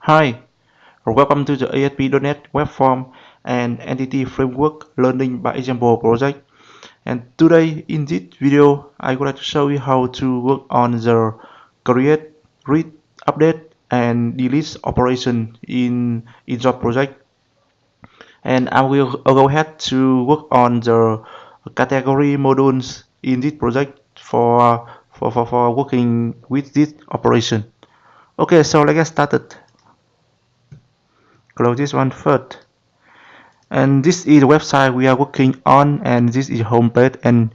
Hi, welcome to the ASP.NET Webform and Entity Framework Learning by Example project. And today in this video, I would like to show you how to work on the create, read, update, and delete operation in your project. And I will go ahead to work on the category modules in this project for working with this operation. Okay, so let's get started. Close this one first. And this is the website we are working on, and this is homepage, and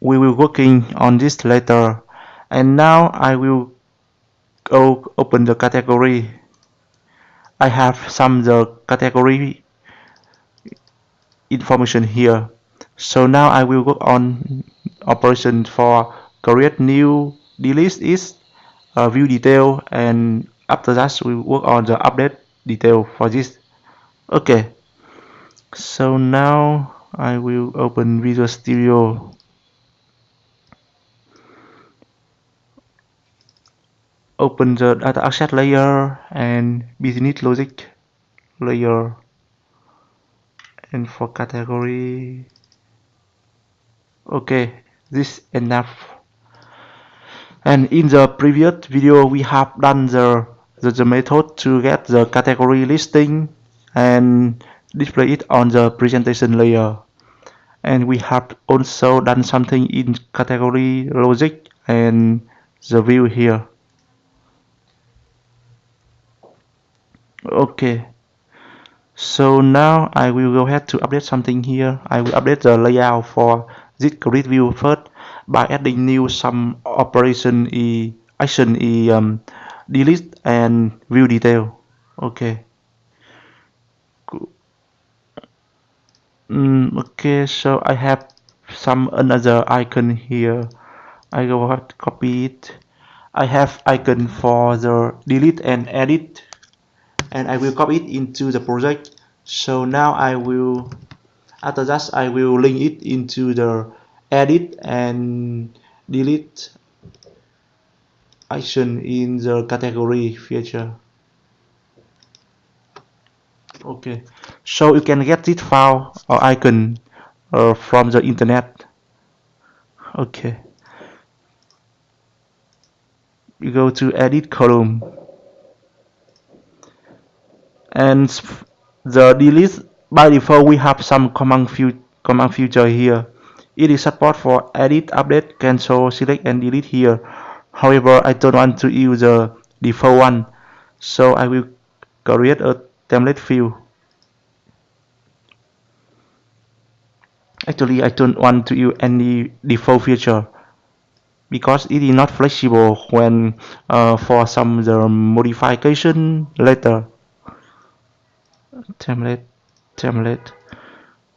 we will working on this later. And now I will go open the category. I have some the category information here. So now I will work on operation for create new, delete is view detail, and after that we work on the update detail for this. Okay, so now I will open Visual Studio. Open the data access layer and business logic layer, and for category, okay, this enough. And in the previous video we have done the method to get the category listing and display it on the presentation layer, and we have also done something in category logic and the view here. Okay, so now I will go ahead to update something here. I will update the layout for this grid view first by adding new some operation action delete and view detail. Okay. Okay, so I have some another icon here. I go ahead to copy it. I have icon for the delete and edit, and I will copy it into the project. So now I will, after that I will link it into the edit and delete action in the category feature. Okay, so you can get this file or icon from the internet. Okay, you go to edit column, and the delete, by default we have some command feature here. It is support for edit, update, cancel, select, and delete here. However, I don't want to use the default one, so I will create a template field. Actually, I don't want to use any default feature because it is not flexible when for some the modification later. Template.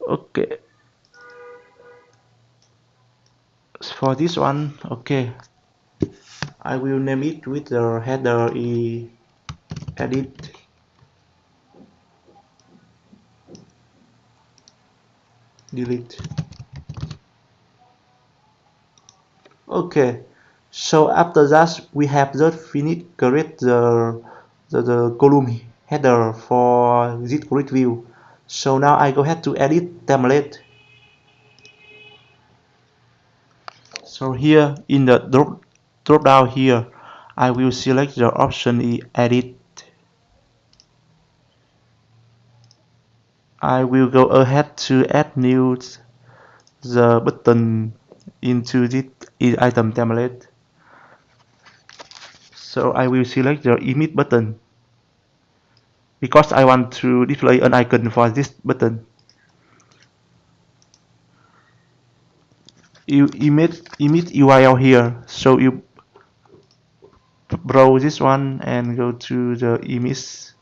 Okay, for this one, okay, I will name it with the header edit delete. Okay, so after that we have just finished create the column header for this grid view. So now I go ahead to edit template. So here in the drop down here, I will select the option edit. I will go ahead to add new the button into this item template. So I will select the image button because I want to display an icon for this button. You image URL here, so you browse this one and go to the image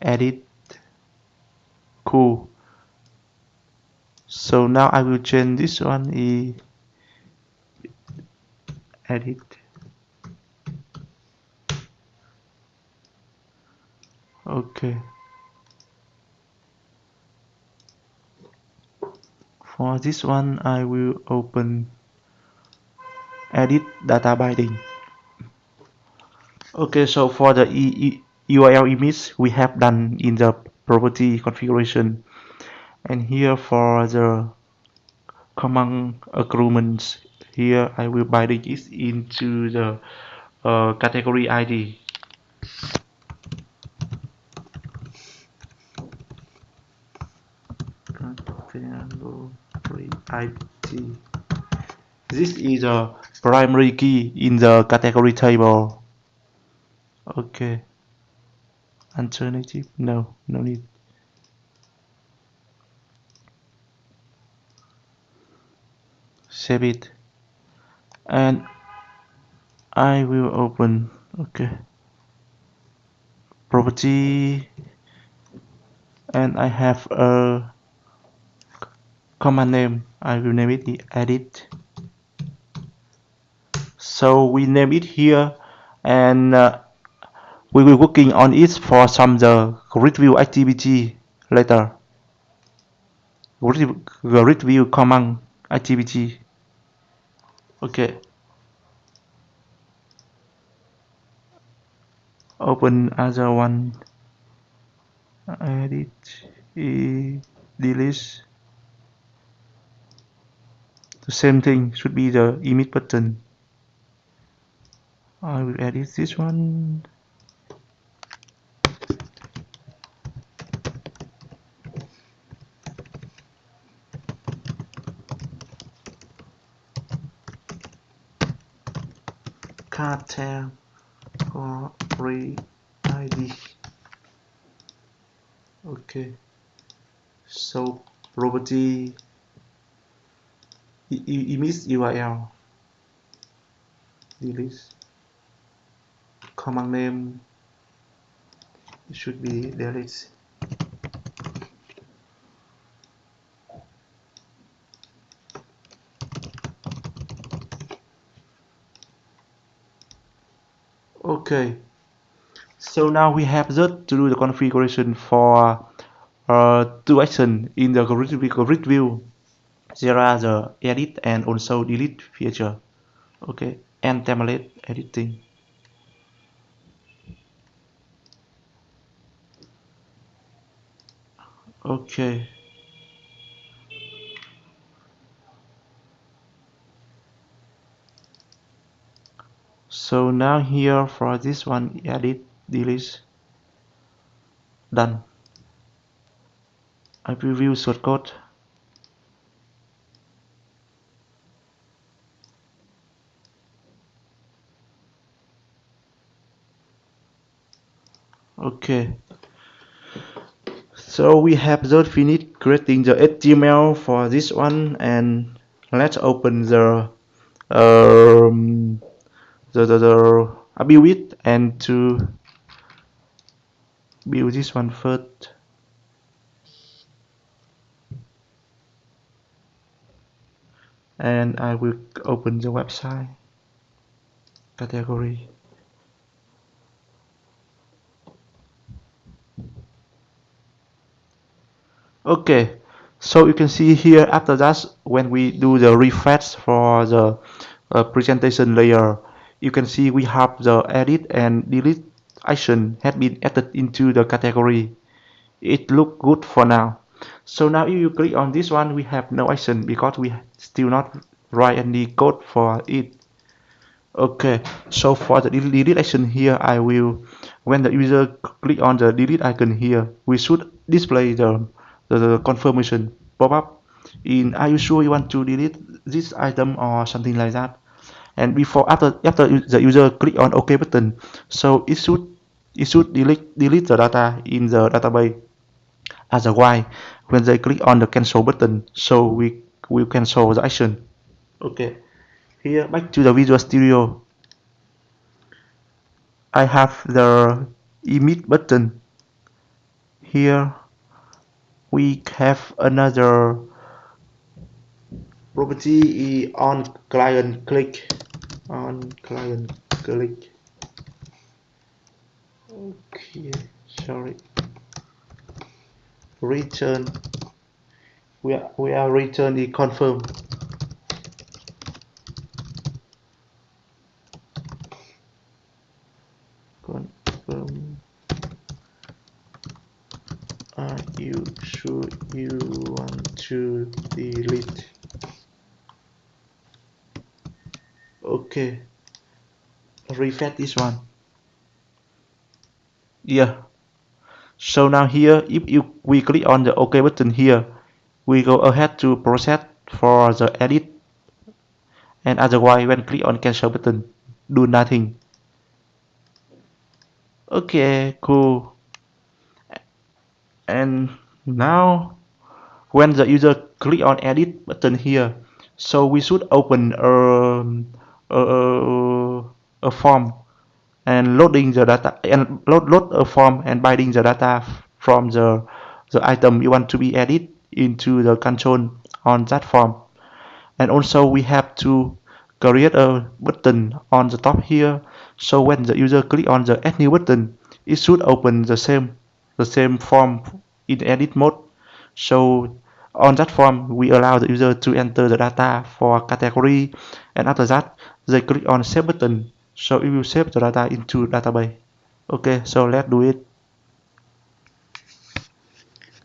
edit. Cool. So now I will change this one edit. Okay. For this one, I will open edit data binding. Okay, so for the URL image we have done in the property configuration. And here for the command agreements, here I will bind it into the category ID. Category ID. This is a primary key in the category table. Okay. Alternative? No, no need. Save it. And I will open. Okay. Property. And I have a command name. I will name it the edit. So we name it here, and we will working on it for some the grid view activity later. Grid view command activity. Okay. Open other one. Edit. Delete. The same thing should be the image button. I will edit this one. Category ID. Okay. So property image URL. Delete. Command name should be delete. Okay. So now we have just to do the configuration for two actions in the grid view. There are the edit and also delete feature. Okay, and template editing. Okay. So now here for this one, edit, delete, done. I preview shortcode. Okay. So we have just finished creating the HTML for this one, and let's open the build it and to build this one first. And I will open the website category. Okay, so you can see here after that when we do the refresh for the presentation layer, you can see we have the edit and delete action had been added into the category. It look good for now. So now if you click on this one, we have no action because we still not write any code for it. Okay, so for the delete action here, I will, when the user click on the delete icon here, we should display the confirmation pop-up in are you sure you want to delete this item or something like that. And before after the user click on OK button, so it should delete the data in the database as a while when they click on the cancel button, so we will cancel the action. Okay, here back to the Visual Studio. I have the emit button. Here we have another property on client click. Okay, sorry. Return. We are return the confirm. Confirm are you sure you want to delete? Okay, refresh this one. Yeah. So now here, if we click on the OK button here, we go ahead to process for the edit, and otherwise when click on cancel button, do nothing. Okay, cool. And now when the user click on edit button here, so we should open a form and loading the data and load a form and binding the data from the item you want to be added into the control on that form. And also we have to create a button on the top here, so when the user click on the add new button, it should open the same form in edit mode. So on that form we allow the user to enter the data for category, and after that they click on save button, so it will save the data into database. Okay, so let's do it.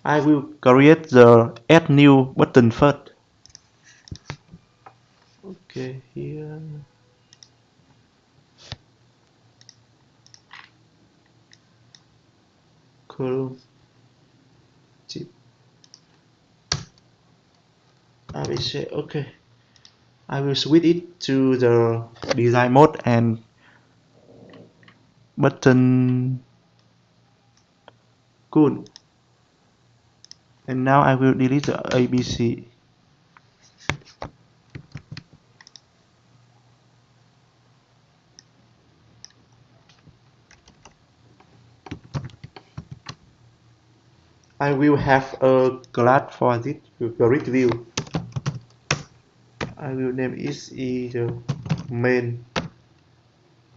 I will create the add new button first. Okay, here. Cool. I will say okay. I will switch it to the design mode and button. Good. And now I will delete the ABC. I will have a class for this grid view. I will name it the main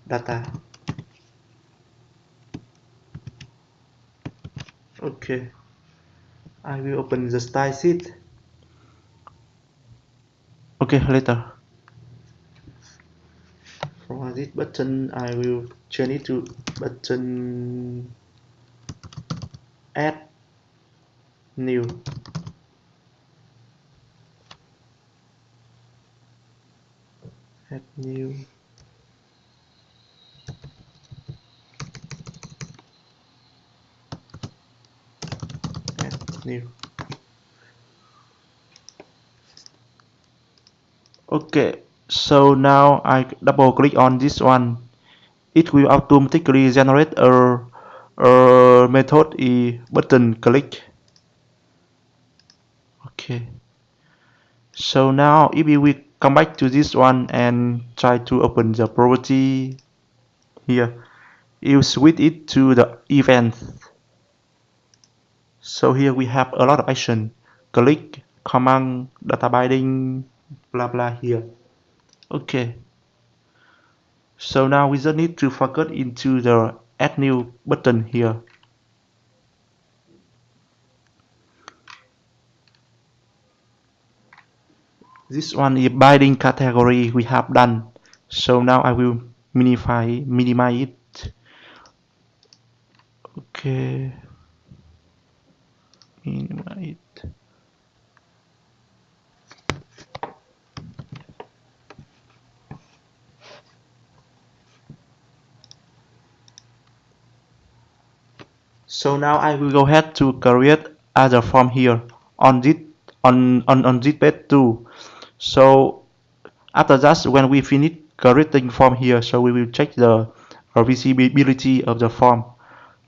data. Okay. I will open the style sheet. Okay, later. For this button, I will change it to button add new. Add new. Add new. Okay, so now I double click on this one. It will automatically generate a method button click. Okay. So now if we come back to this one and try to open the property here, you switch it to the event. So here we have a lot of action: click, command, data binding, blah blah here. Okay. So now we just need to focus into the add new button here. This one is binding category we have done. So now I will minimize it. Okay. Minimize it. So now I will go ahead to create other form here on this page too. So after that, when we finish creating form here, so we will check the visibility of the form.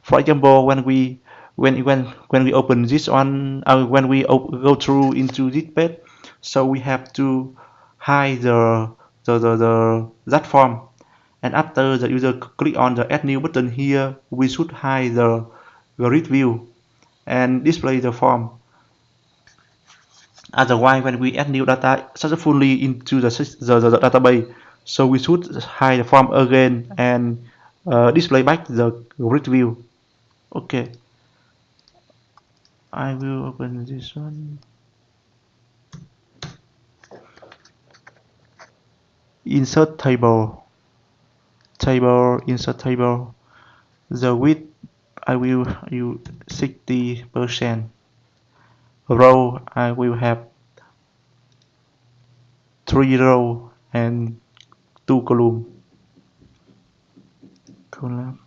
For example, when we open this one, when we go through into this page, so we have to hide that form. And after the user click on the add new button here, we should hide the grid view and display the form. Otherwise, when we add new data successfully into the database, so we should hide the form again and display back the grid view. Okay, I will open this one. Insert table. Insert table. The width I will use 60%. Row I will have 3 row and 2 column. Column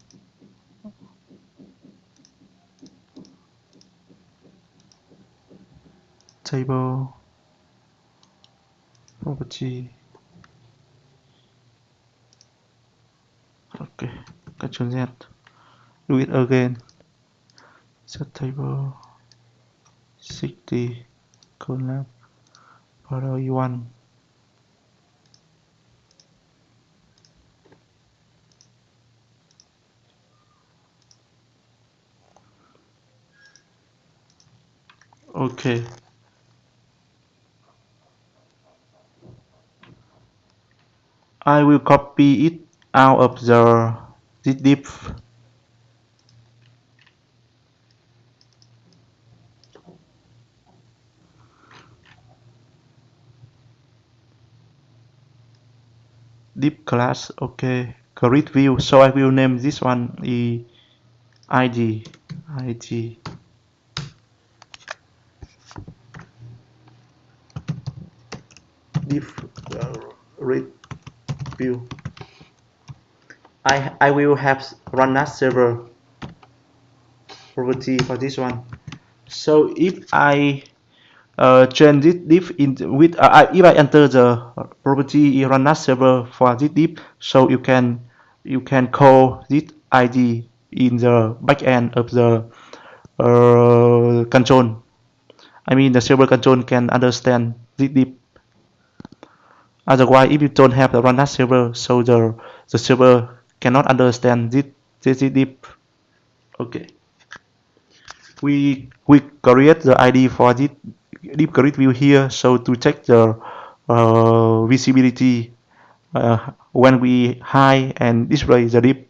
table property. Okay, Ctrl Z. Do it again. Set table 60 column for one. Okay. I will copy it out of the this div class. Okay, grid view. So I will name this one id div grid view. I will have run as server property for this one. So if I change this div in with if I enter the property run as server for this div, so you can call this ID in the backend of the control. I mean the server control can understand this div. Otherwise, if you don't have the run as server, so the server cannot understand this div. Okay. We create the ID for this deep grid view here, so to check the visibility when we hide and display the deep.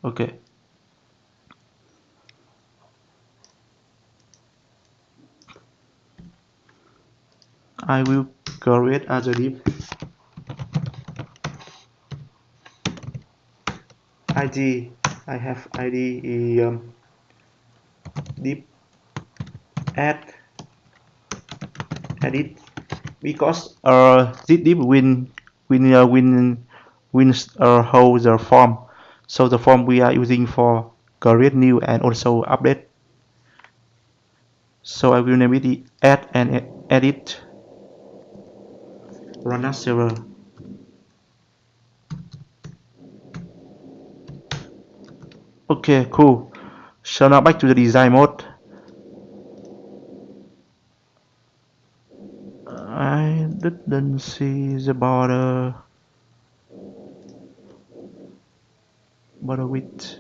Okay, I will create as a deep ID. I have ID deep add edit, because this deep will hold the form, so the form we are using for create new and also update. So I will name it add and edit run as server. Okay, cool. So now back to the design mode. I didn't see the border width.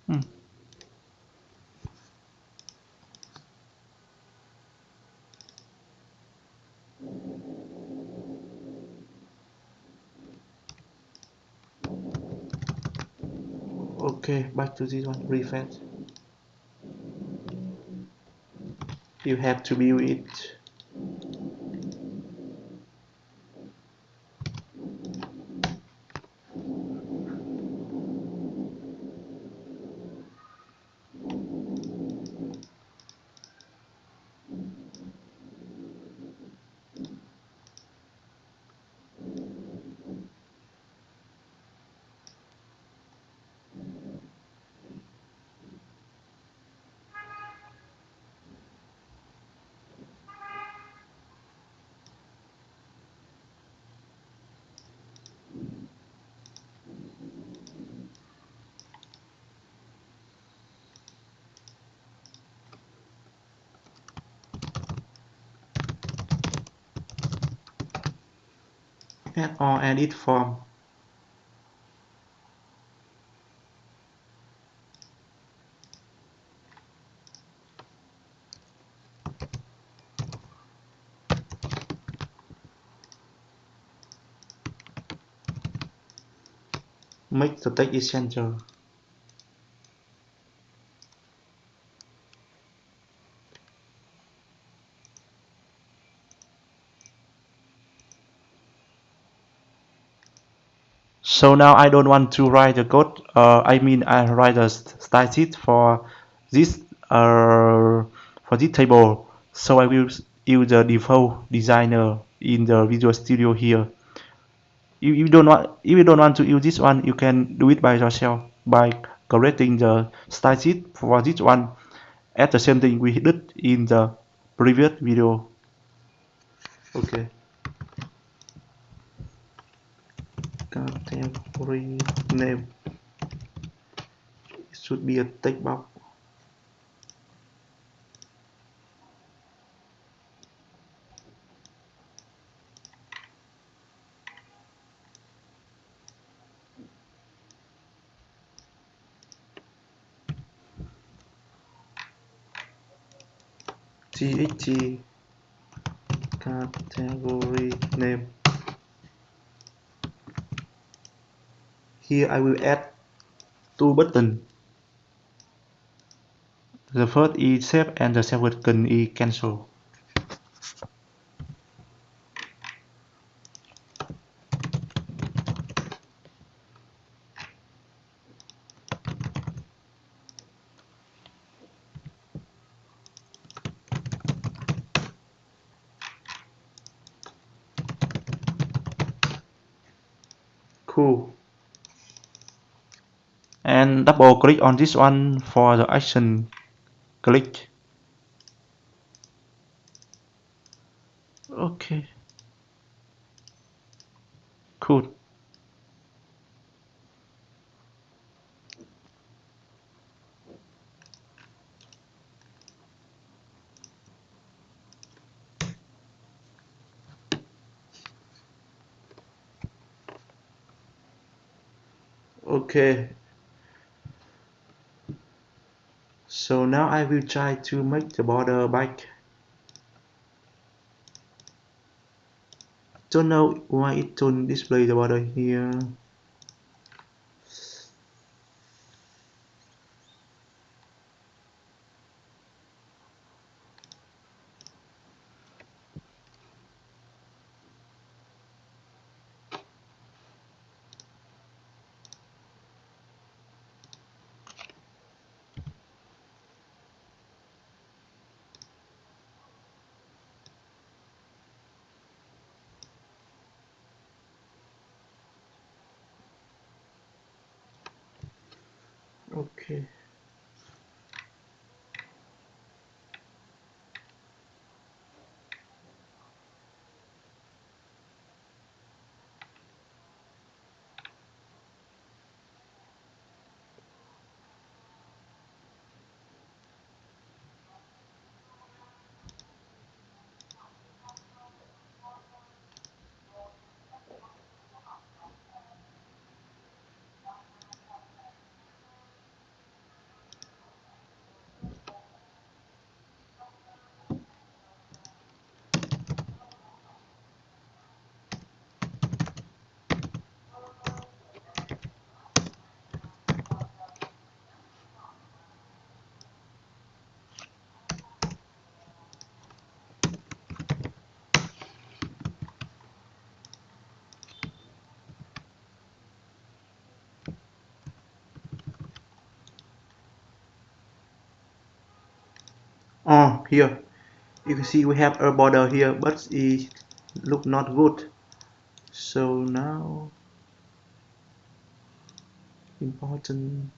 Hmm. Okay, back to this one. Refresh. You have to view it. Add or edit form. make the text is center. So now I don't want to write the code. I mean I write a style sheet this uh, for this table. So I will use the default designer in the Visual Studio here. If you don't want to use this one, you can do it by yourself by creating the style sheet for this one at the same thing we did in the previous video. Okay. Category name, it should be a text box. TXT category name. Here I will add two buttons. The first is save and the second is cancel. Cool. And double click on this one for the action. Click. Okay. Cool. Okay. So now I will try to make the border back. Don't know why it don't display the border here. Okay. Oh, here you can see we have a border here, but it look not good. So now important.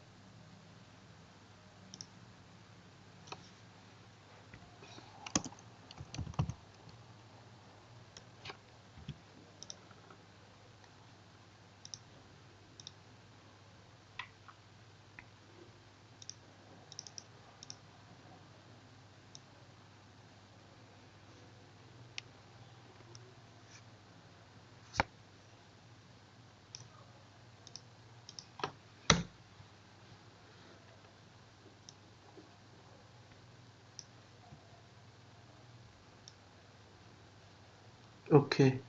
Okay,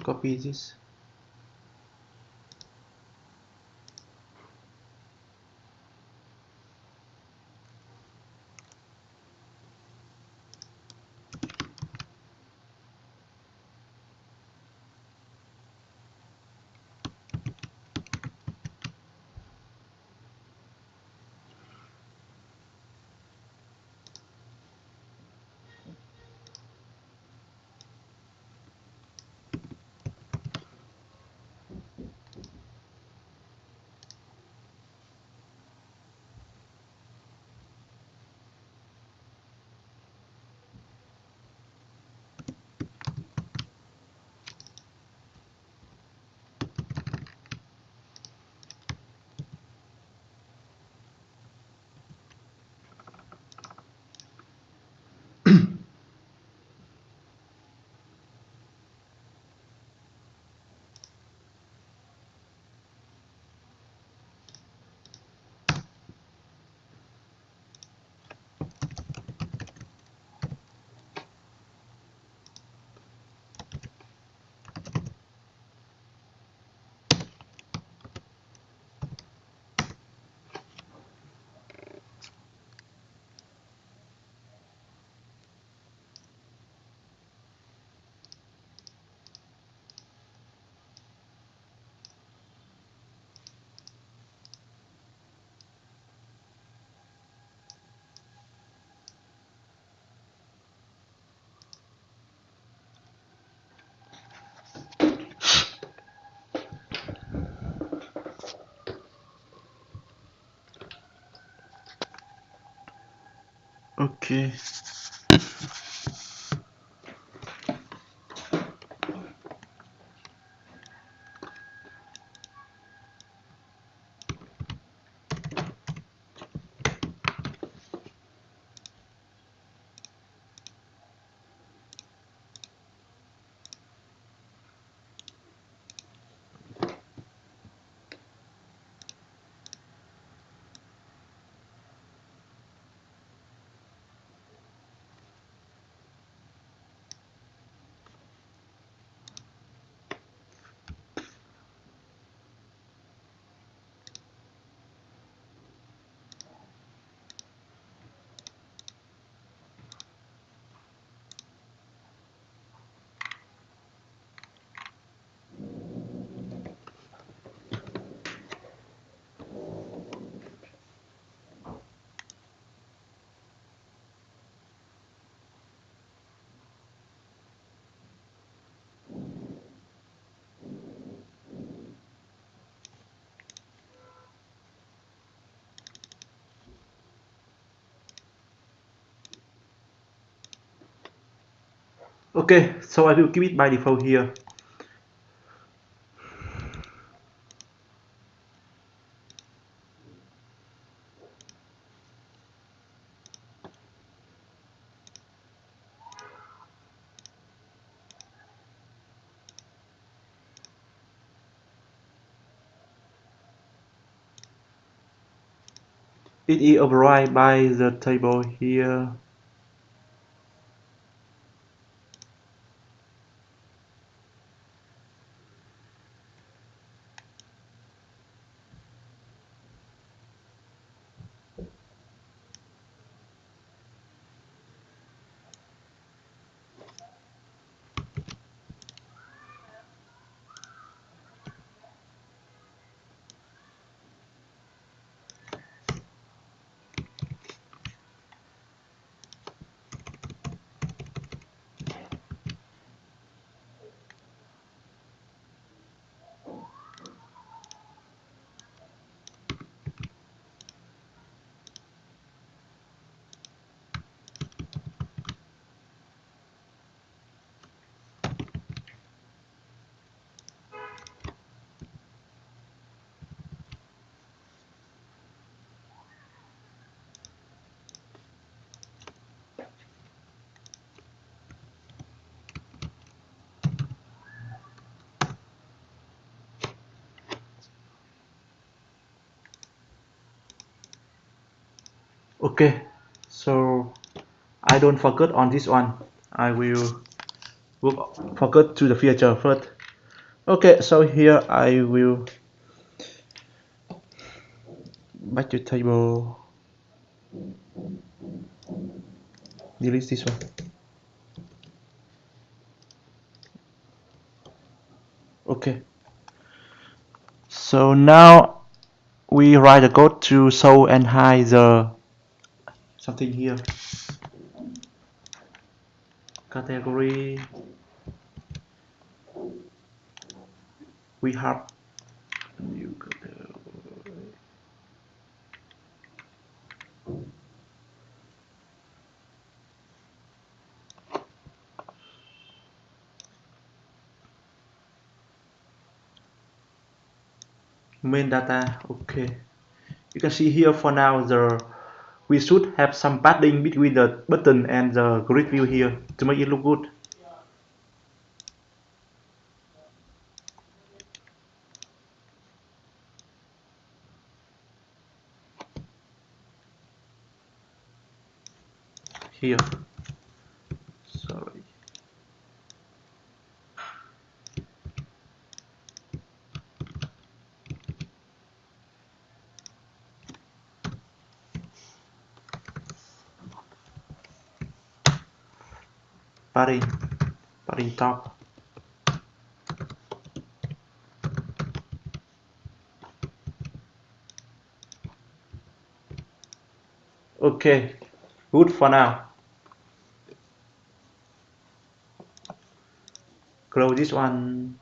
copy this. Okay. Okay, so I will keep it by default here. It is override by the table here. Okay, so I don't forget on this one. I will forget to the feature first. Okay, so here I will back to table, delete this one. Okay, so now we write the code to show and hide the something here. Category we have new main data. Okay, you can see here for now we should have some padding between the button and the grid view here to make it look good. Here, sorry. Padding, padding top. Okay, good for now. Close this one.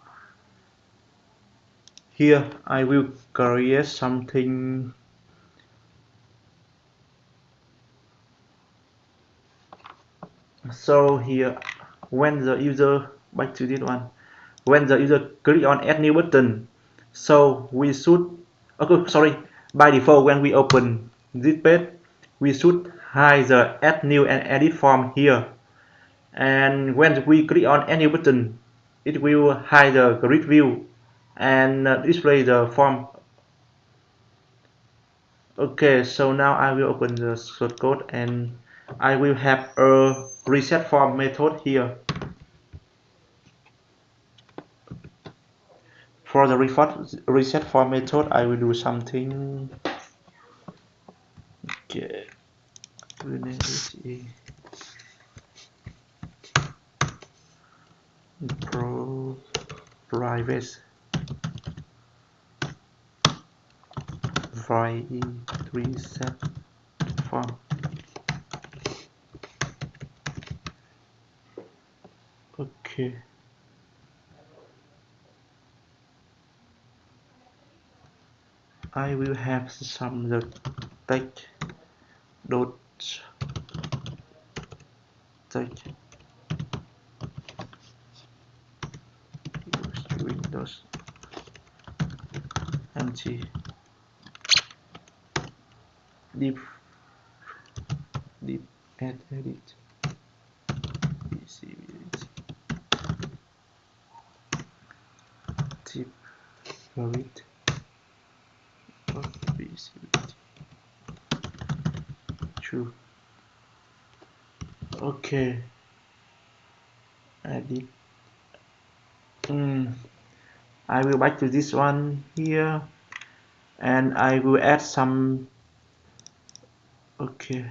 Here I will create something. So here, when the user, back to this one, when the user click on add new button, so we should, okay, sorry, by default when we open this page, we should hide the add new and edit form here, and when we click on add new button, it will hide the grid view and display the form. Okay, so now I will open the source code and I will have a reset form method here. For the reset form method, I will do something. Okay, rename it pro private void reset form. Okay. I will have some the text dot text Windows empty deep add edit visibility deep valid of visibility true. Okay, edit. I will back to this one here and I will add some. Okay,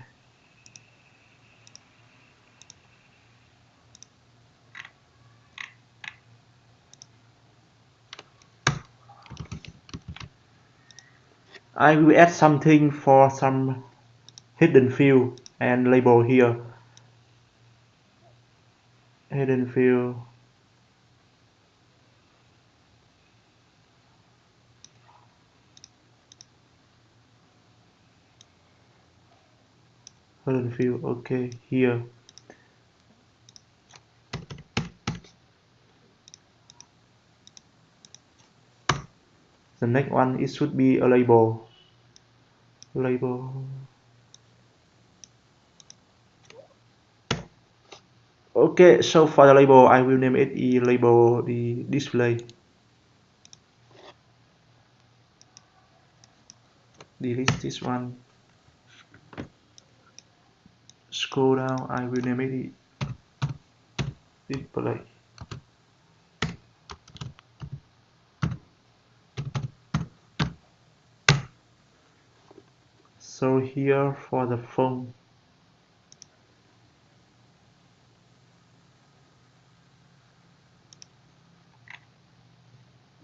I will add something for some hidden field and label here. Hidden field. Hidden field. Okay, here. The next one, it should be a label. Label. Okay, so for the label, I will name it label the display. Delete this one. Scroll down, I will name it display. So here for the font,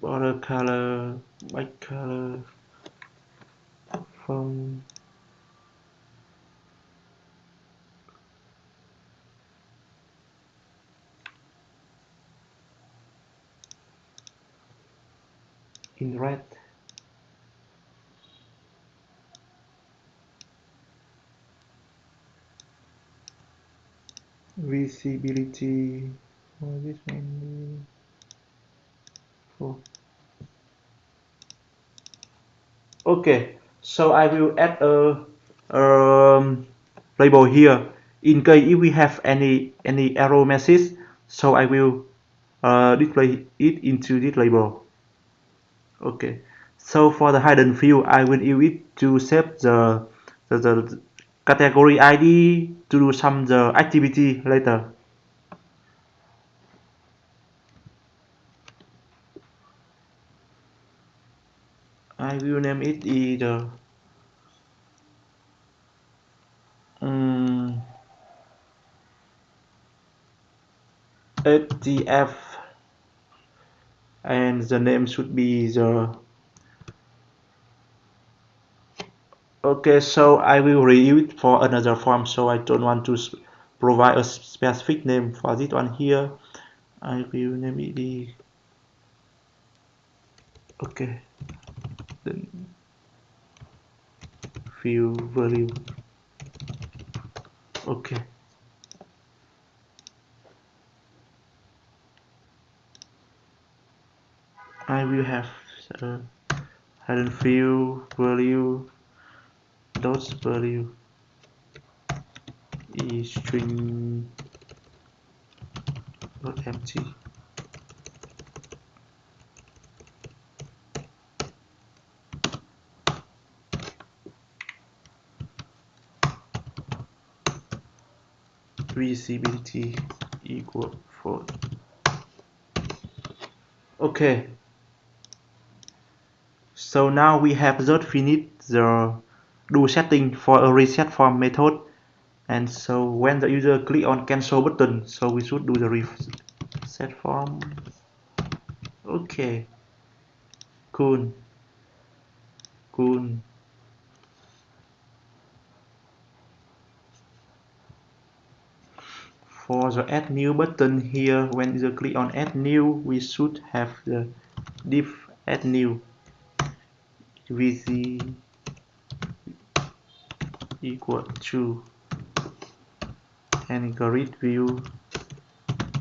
border color, white color, font. In red. Visibility. Oh, this one. Oh. Okay, so I will add a label here. In case if we have any error message, so I will display it into this label. Okay, so for the hidden field, I will use it to save the category ID to do some the activity later. I will name it either ATF, and the name should be the. Okay, so I will reuse it for another form, so I don't want to provide a specific name for this one here. I will name it the. Okay, then field value. Okay, I will have hidden field value dot value is string dot empty. Visibility equal 4. Okay, so now we have just finished the do setting for a reset form method, and so when the user click on cancel button, so we should do the reset form. Okay, cool. For the add new button here, when user click on add new, we should have the div add new vc equal to and grid view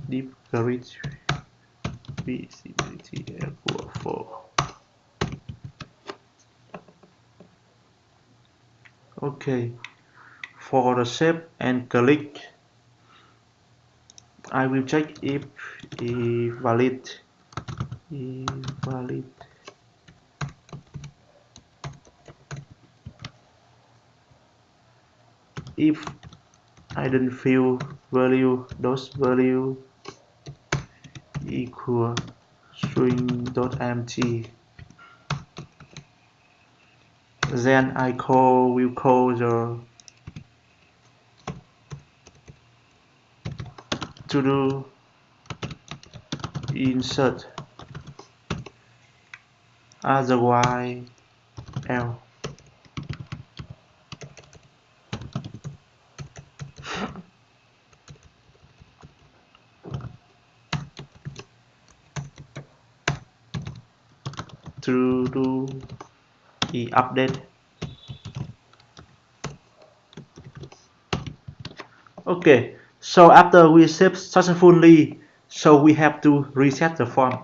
div grid visibility equal 4. Okay, for the shape and click, I will check if valid if hidden field value dot value equal string.empty, then I will call the to do insert otherwise else. To do the update. Okay, so after we save successfully, so we have to reset the form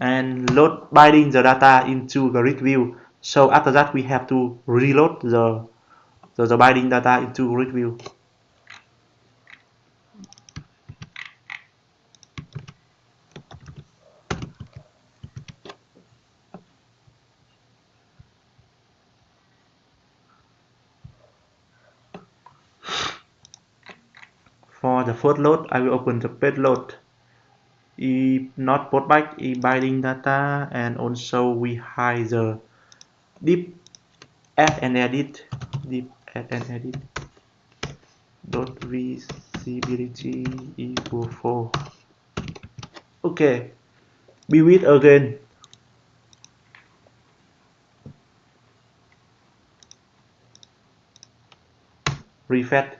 and load binding the data into the grid view. So after that we have to reload the binding data into grid view. For the first load, I will open the page load. If not put back binding data, and also we hide the div add and edit dot visibility equal 4. Okay, build it again. Refresh.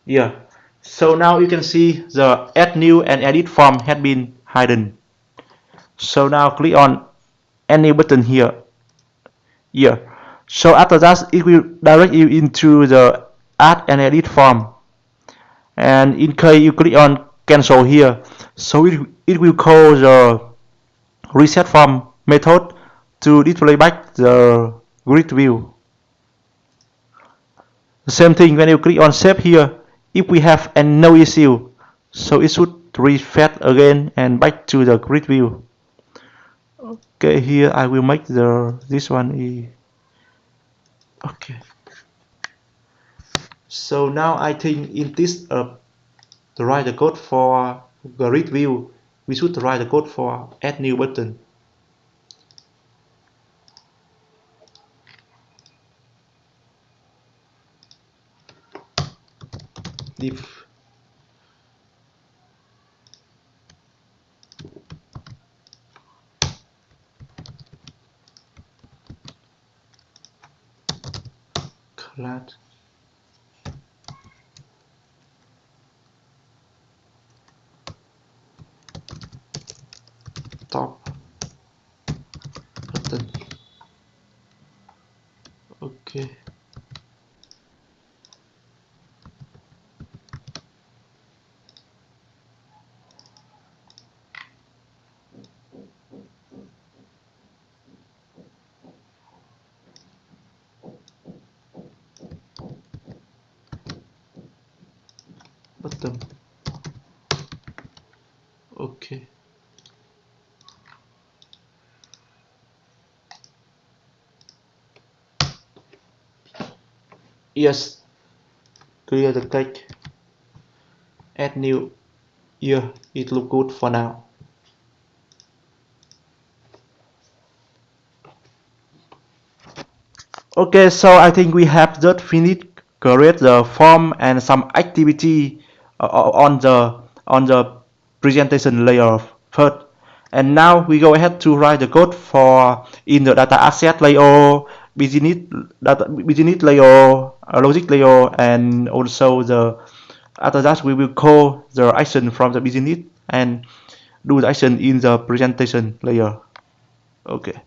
Yeah. So now you can see the add new and edit form had been hidden. So now click on any button here. Yeah. So after that, it will direct you into the add and edit form. And in case you click on cancel here, so it will call the reset form method to display back the grid view. The same thing when you click on save here, if we have no issue, so it should refresh again and back to the grid view. Okay, here I will make this one okay. So now I think in this to write the code for grid view, we should write the code for add new button. Div CRUD top button. Okay. system. Okay. Yes, clear the text. Add new. Yeah, it look good for now. Okay, so I think we have just finished create the form and some activity on the presentation layer first. And now we go ahead to write the code for in the data asset layer, business layer, logic layer, and also the after that we will call the action from the business and do the action in the presentation layer. Okay.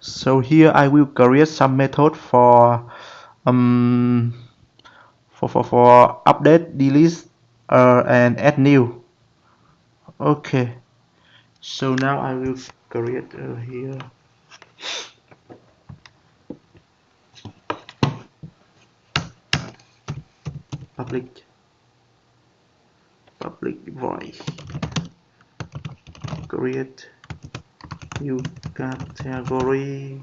So here I will create some method um for update, delete, and add new. Okay. So now I will create here public void create new category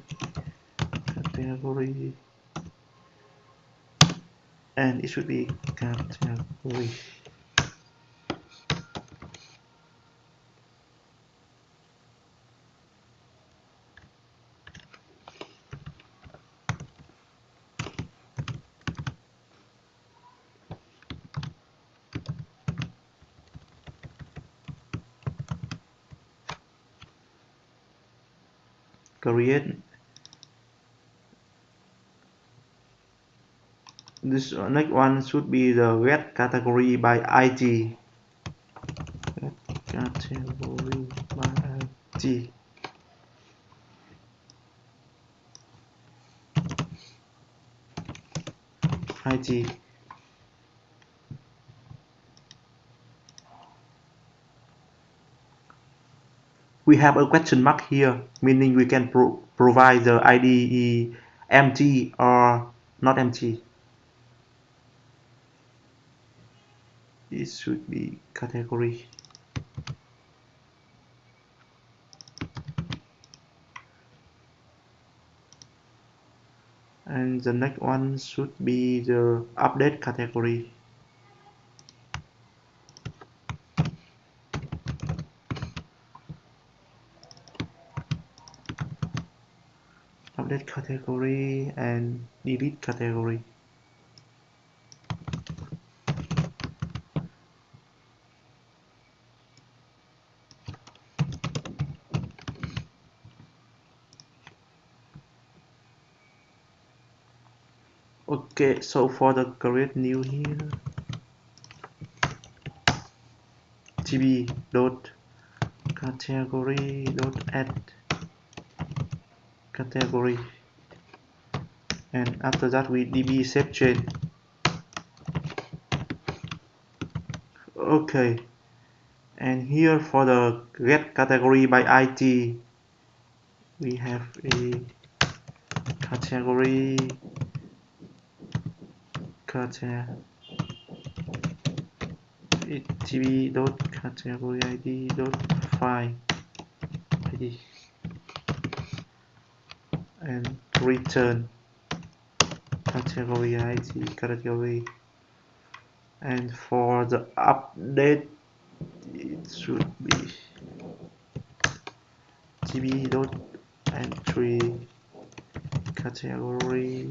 and it should be category. Create this next one should be the get category by ID. Get category by ID. ID. We have a question mark here, meaning we can provide the ID empty or not empty. It should be category. And the next one should be the update category. Update category and delete category. Okay, so for the create new here, tb dot category dot add category, and after that we db save change. Okay, and here for the get category by ID, we have a category tb dot category id dot file id and return category id category, and for the update it should be tb dot entry category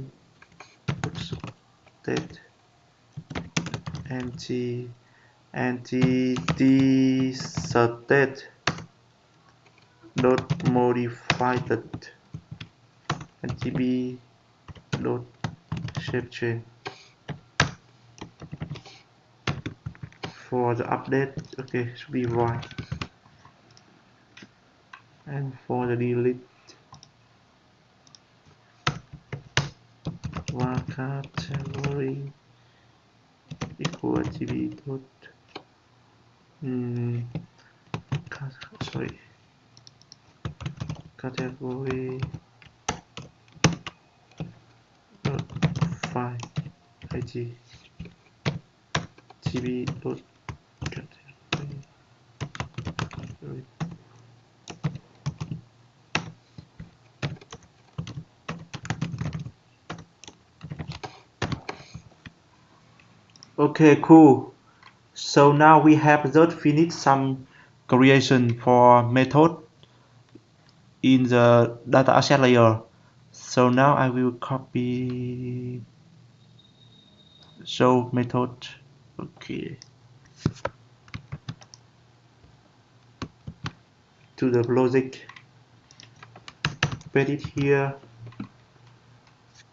state entity state dot modified and tb dot shape change. For the update, okay, should be right. And for the delete, var category equal tb dot category file ig gb dot category. Okay, cool. So now we have just finished some creation for method in the data asset layer. So now I will copy show method. Okay, to the logic, paste it here.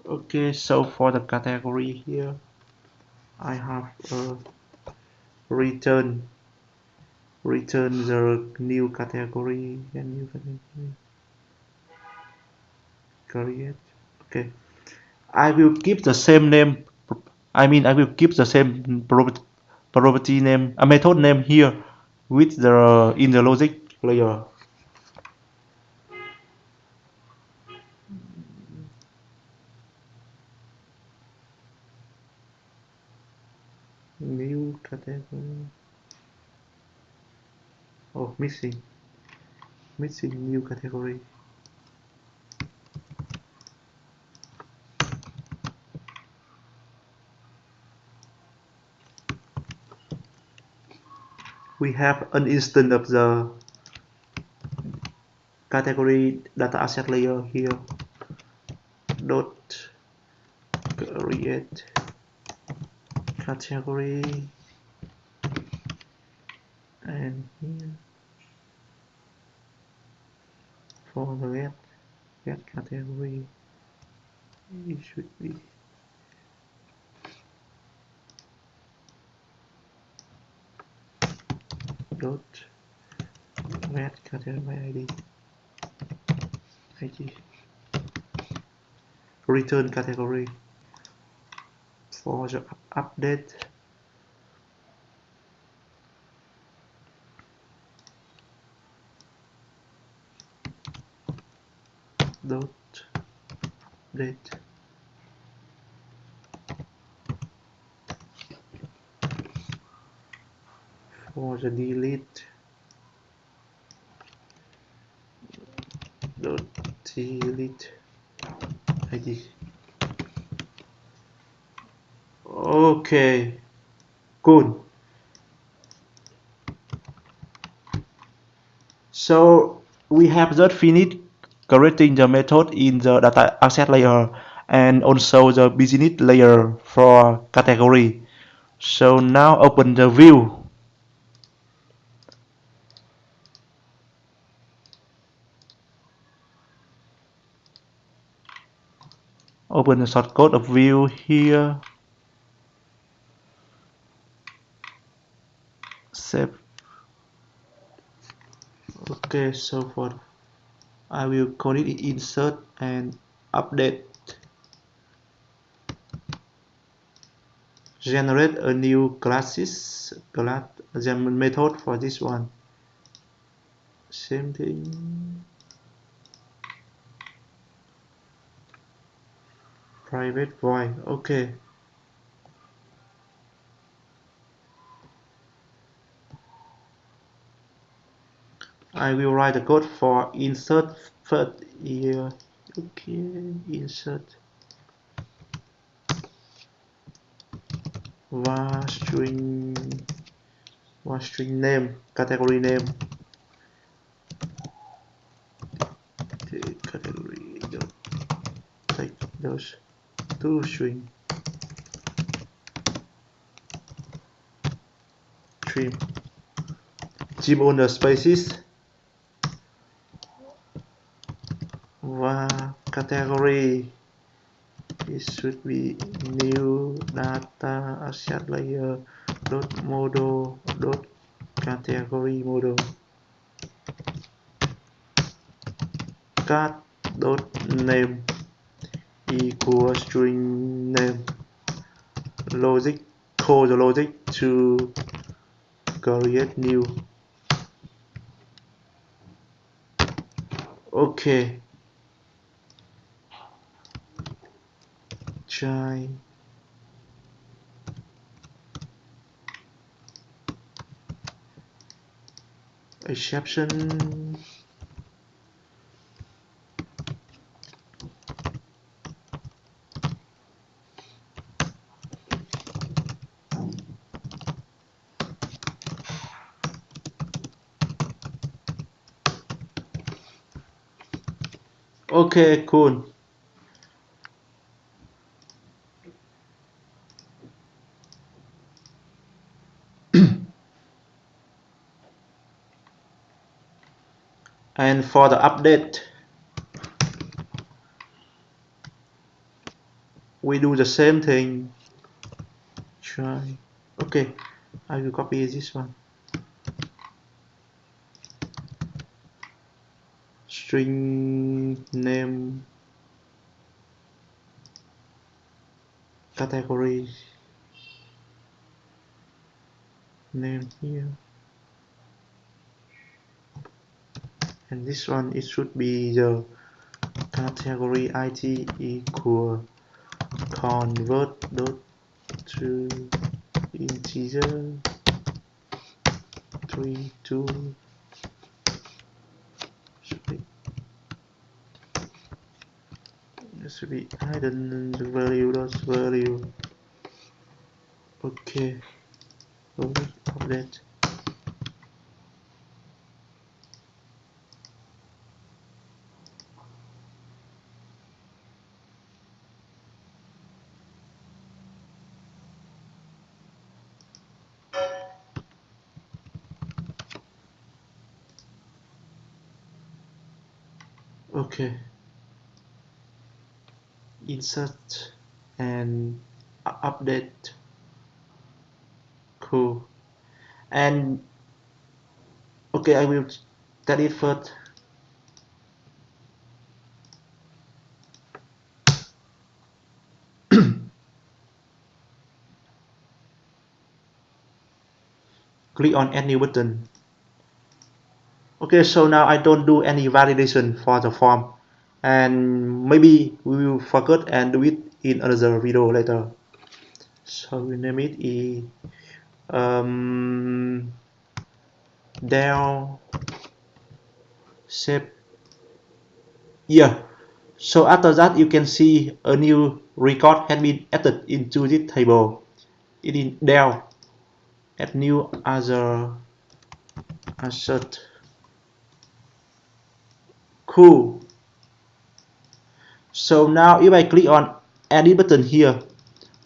Okay, so for the category here, I have a return the new category and new category create. Okay, I will keep the same name. I will keep the same property name, a method name here with the in the logic layer. New category. Oh, missing new category. We have an instance of the category data asset layer here. Dot create category, and here for the get category it should be dot get category id return category for the update dot date for the delete dot delete id. Okay, good. So we have just finished creating the method in the data asset layer and also the business layer for category. So now open the view. Open the shortcode of view here. Save. Okay, so for I will call it insert and update. Generate a new class method for this one. Same thing. Private void. Okay. I will write the code for insert first here. Okay, insert var string name, category name. The category take those two string trim. Trim on the spaces. Var category. It should be new data asset layer dot model dot category model cat dot name equal string name logic call the logic to create new. Okay, try exception. Okay, cool. And for the update, we do the same thing. Try. Okay, I will copy this one. String name category name here, and this one it should be the category id equal convert dot to integer 32 should be hidden value dot value. Okay, update. Okay, insert and update. Cool. And okay, I will tell it first. Click on any button. Okay, so now I don't do any validation for the form, and maybe we will forget and do it in another video later. So we name it del shape. Yeah. So after that, you can see a new record has been added into this table. It is del add new other assert. Cool. So now if I click on edit button here,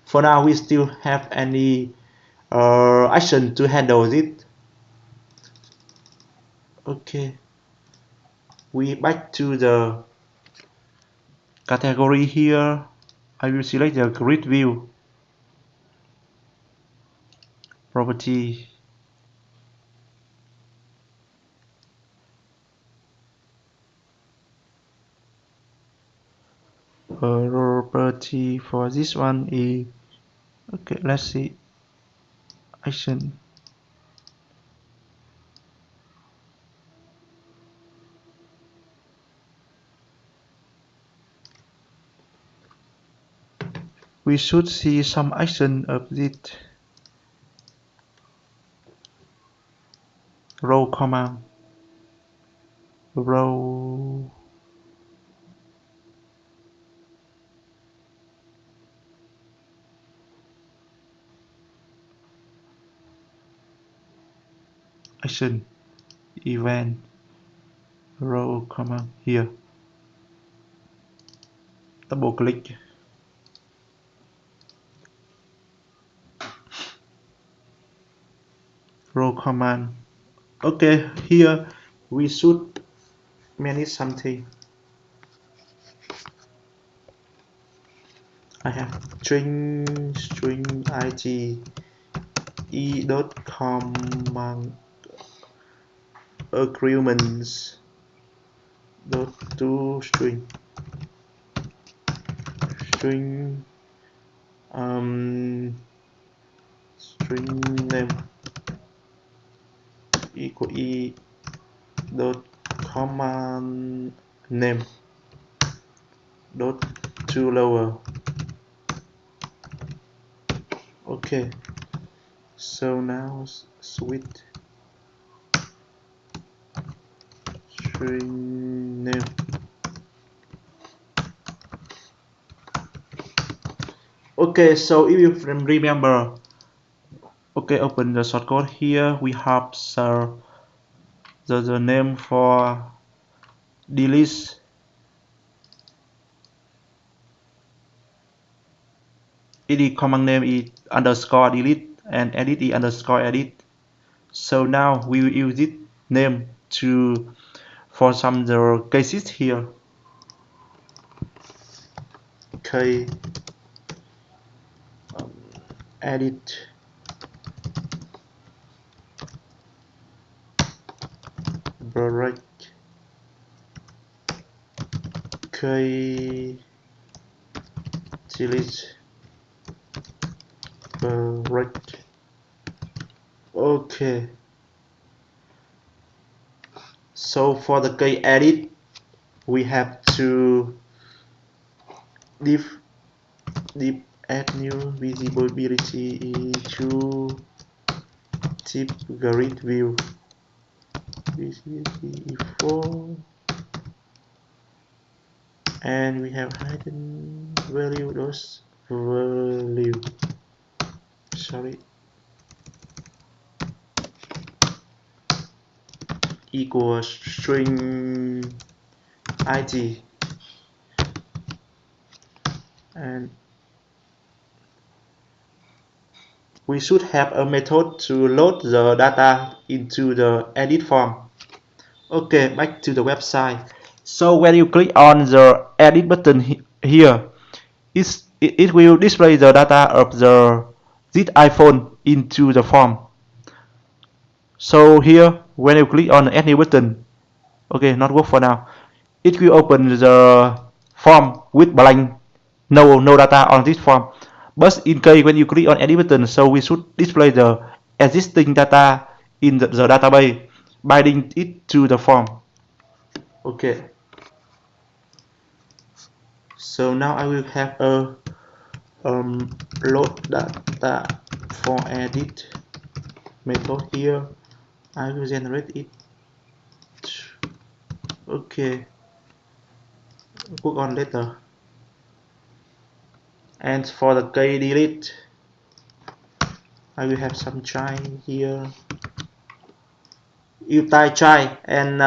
for now we still have any action to handle it. Okay, we back to the category here. I will select the grid view property. Property for this one is okay. Let's see action. We should see some action of this row command. Row action event row command here. Double click. Row command. Okay, here we should manage something. I have string id e dot command agreements dot to string string name equal e dot command name dot to lower. Okay, so now switch string name. Okay, so if you remember, okay, open the shortcode here. We have the name for delete. Edit command name is underscore delete and edit is underscore edit. So now we will use this name to for some the cases here. Okay, edit break. Okay, delete break. Okay, so for the key edit, we have to div add new visibility to tip grid view visibility 4, and we have hidden value those value, sorry, equals string id, and we should have a method to load the data into the edit form. Okay, back to the website. So when you click on the edit button here, it will display the data of this iPhone into the form. So here, when you click on the add new button, okay, not work for now. It will open the form with blank, no data on this form. But in case when you click on edit button, so we should display the existing data in the database, binding it to the form. Okay. So now I will have a load data for edit method here. I will generate it. Okay, work on later. And for the key delete, I will have some try here. You type try and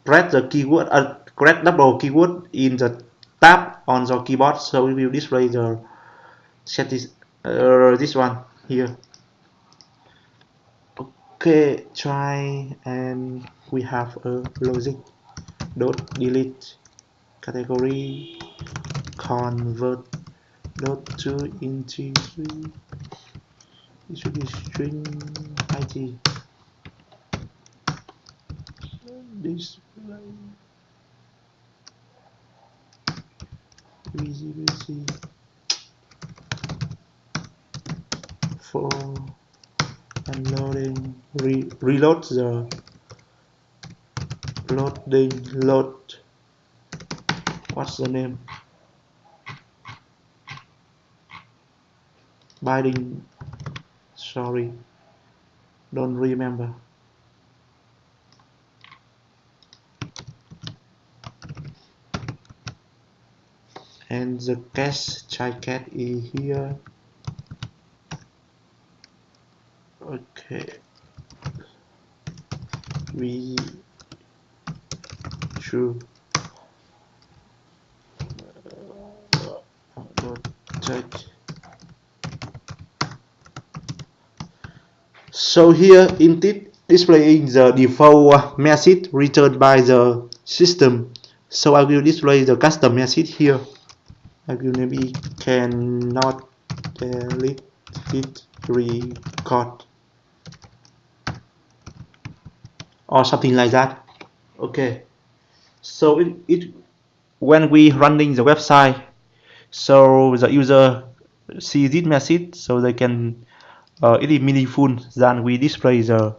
press the keyword, press double keyword in the tab on the keyboard, so it will display the set this one here. Okay, try, and we have a logic dot delete category convert dot to integer, it should be string id display visibility for unloading, reload the load, what's the name, binding, sorry, don't remember. And the cache child cat is here. Okay, we should check. So here indeed displaying the default message returned by the system. So I will display the custom message here. I will maybe cannot delete it record or something like that. Okay, so it when we running the website, so the user see this message, so they can it is meaningful than we display the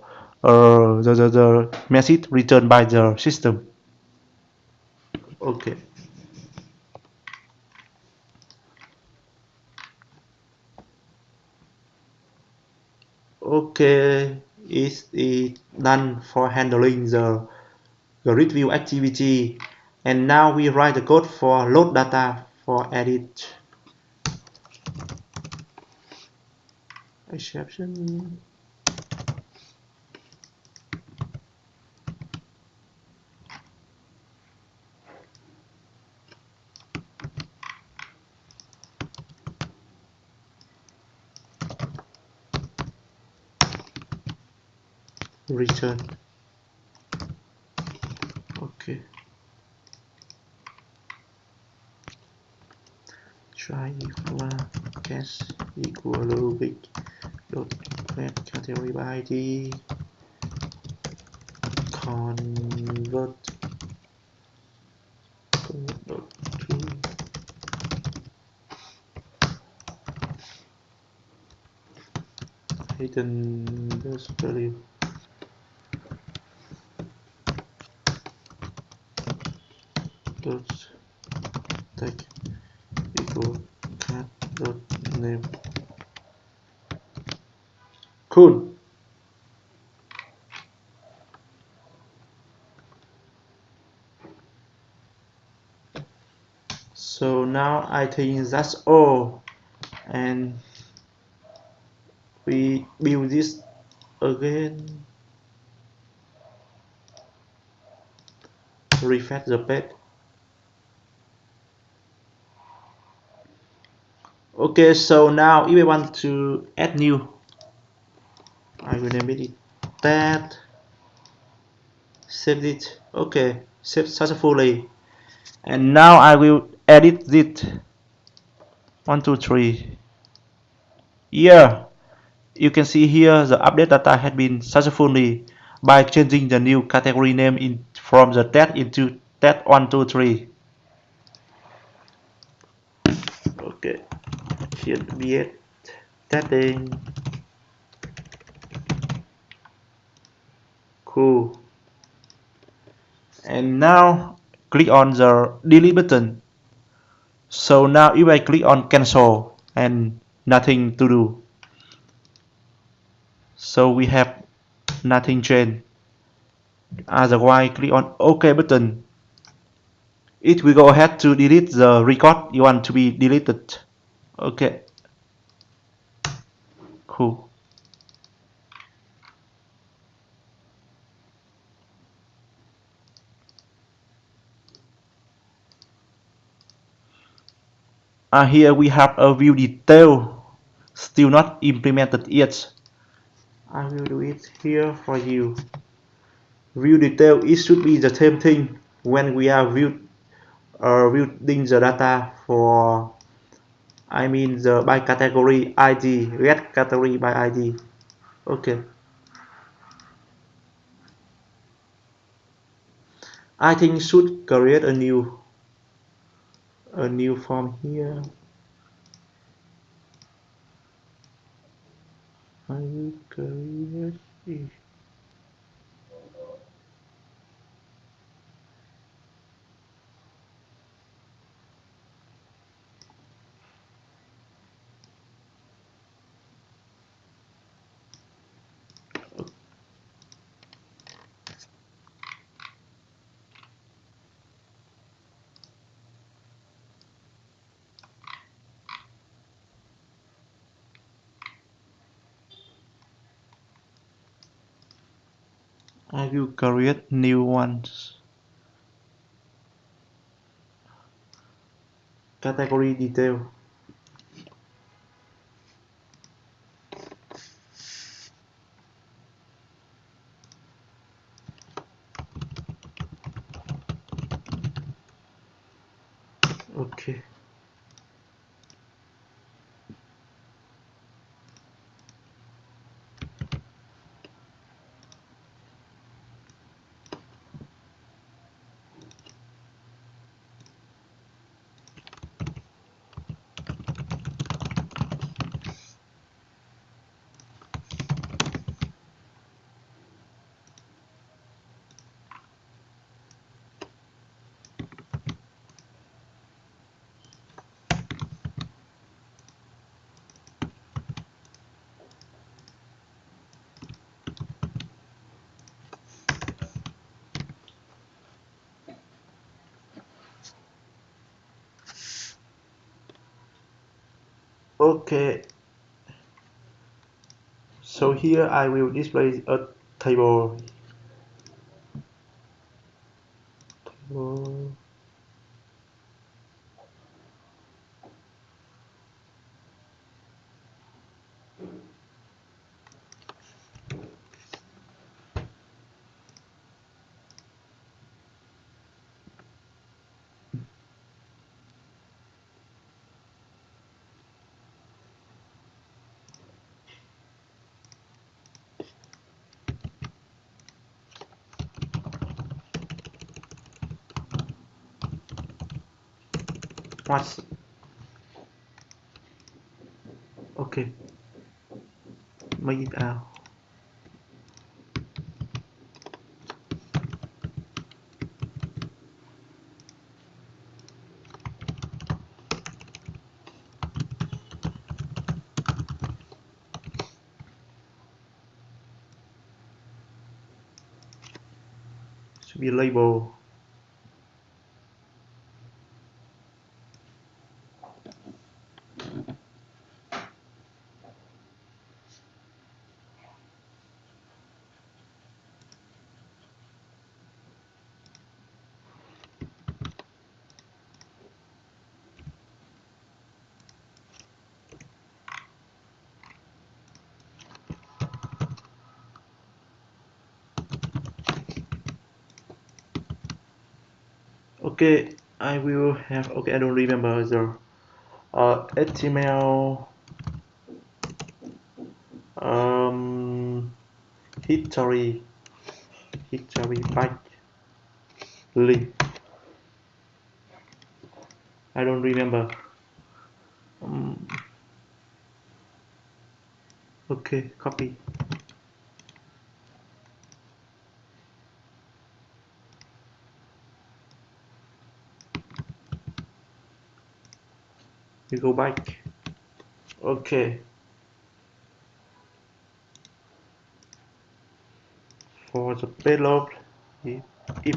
message returned by the system. Okay. Okay, is it done for handling grid view activity. And now we write the code for load data for edit. Exception. Return. Okay. Try equal cast equal logic dot get category by ID convert dot to hidden this value dot tag equal cat dot name. Cool. So now I think that's all, and we build this again. Refresh the page. Okay, so now if I want to add new, I will name it that. Save it. Okay, save successfully. And now I will edit it. 1, 2, 3. Yeah, you can see here the update data has been successfully by changing the new category name from the test into test 1, 2, 3. Okay, here be it. Testing. Cool. And now click on the delete button. So now if I click on cancel and nothing to do, so we have nothing changed. Otherwise click on OK button. It will go ahead to delete the record you want to be deleted. Okay, cool. Here we have a view detail still not implemented yet. I will do it here for you. View detail, it should be the same thing when we are viewing the data for, I mean the by category ID, get category by ID. Okay, I think should create a new form here. I will create it. I will create new ones. Category detail. Okay. Okay, so here I will display a table. What? Okay, make it out. Should be label. Okay, I will have. Okay, I don't remember the HTML um history back link. I don't remember. Um, okay, copy. We go back. Okay, for the payload, if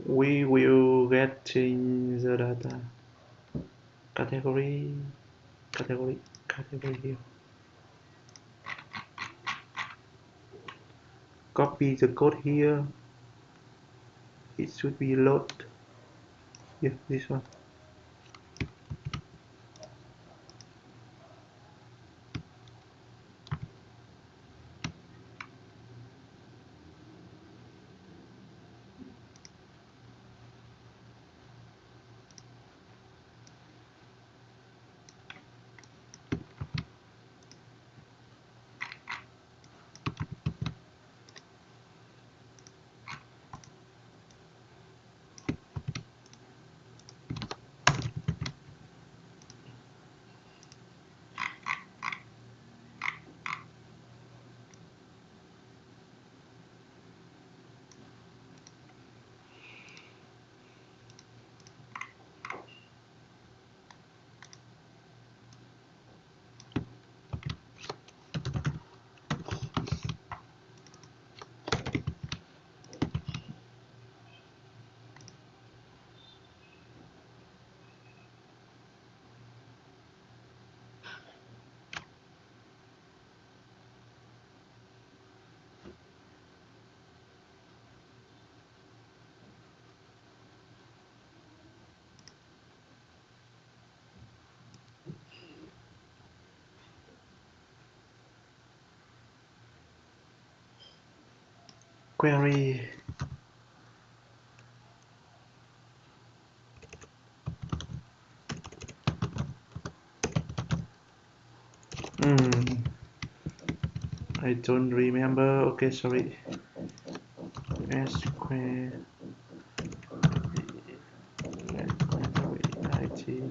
we will get in the data category here. Copy the code here. It should be load. Yeah, this one. Query. I don't remember. Okay, sorry. SQL IT.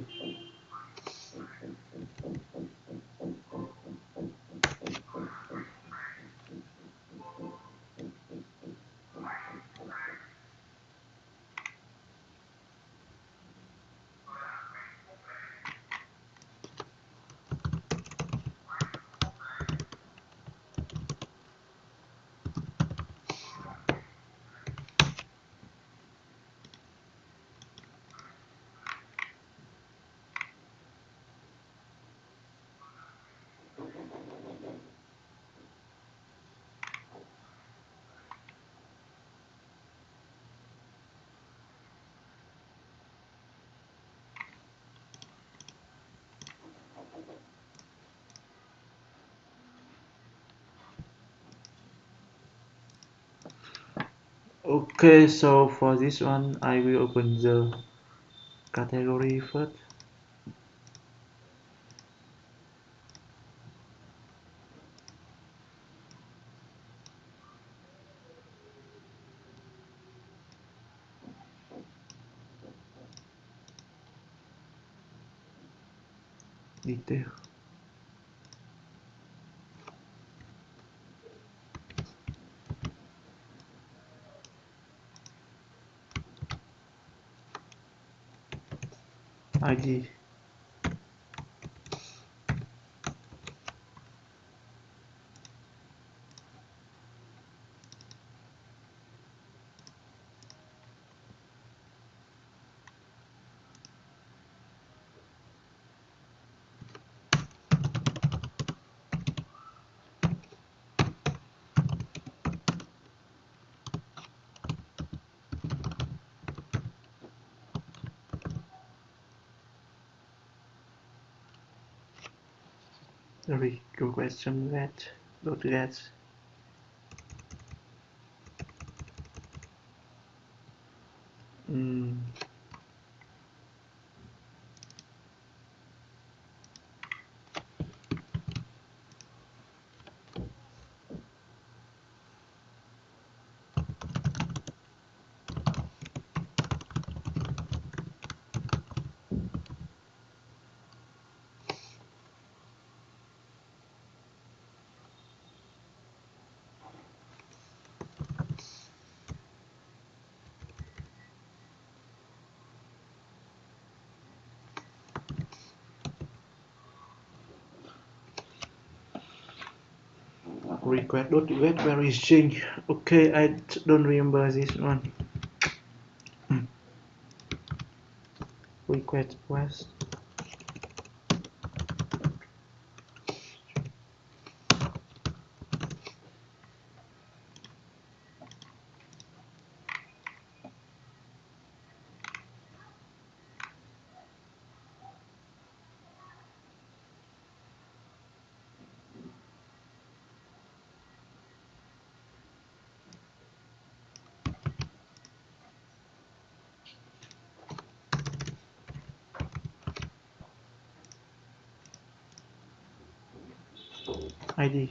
Okay, so for this one I will open the category first. Detail. ID. Question get. Mm, request.get where is change. Okay, I don't remember this one. Request. ID.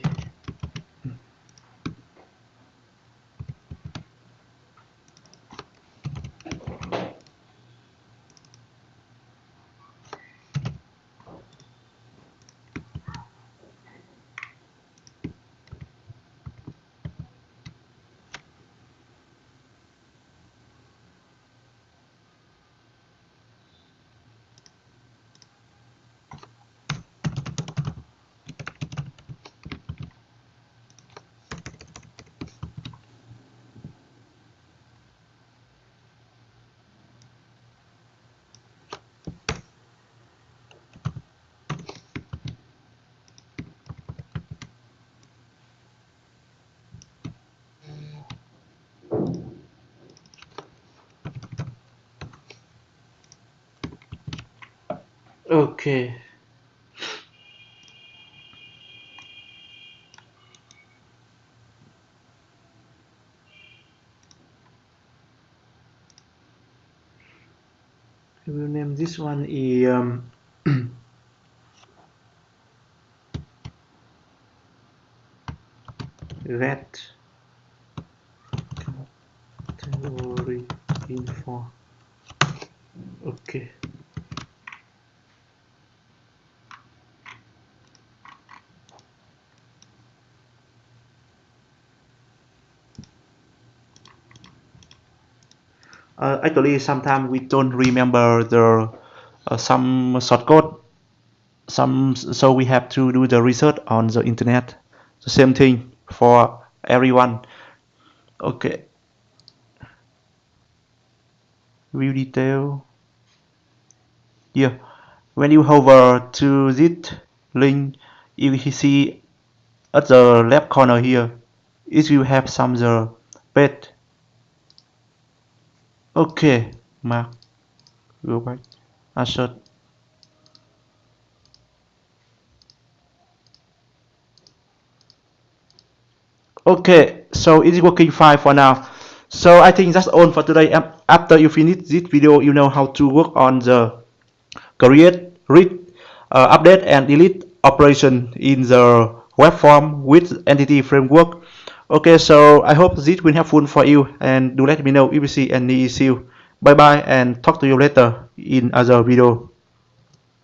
Okay. I will name this one red category info. Okay. Actually, sometimes we don't remember the some shortcode. So we have to do the research on the internet. The same thing for everyone. Okay. View detail. Yeah. When you hover to this link, you can see at the left corner here, it will have some the page. Okay. Mark. Go back. Assert. Okay, so it is working fine for now. So I think that's all for today. After you finish this video, you know how to work on the create, read, update and delete operation in the web form with entity framework. Okay, so I hope this will helpful for you, and do let me know if you see any issue. Bye bye and talk to you later in other video.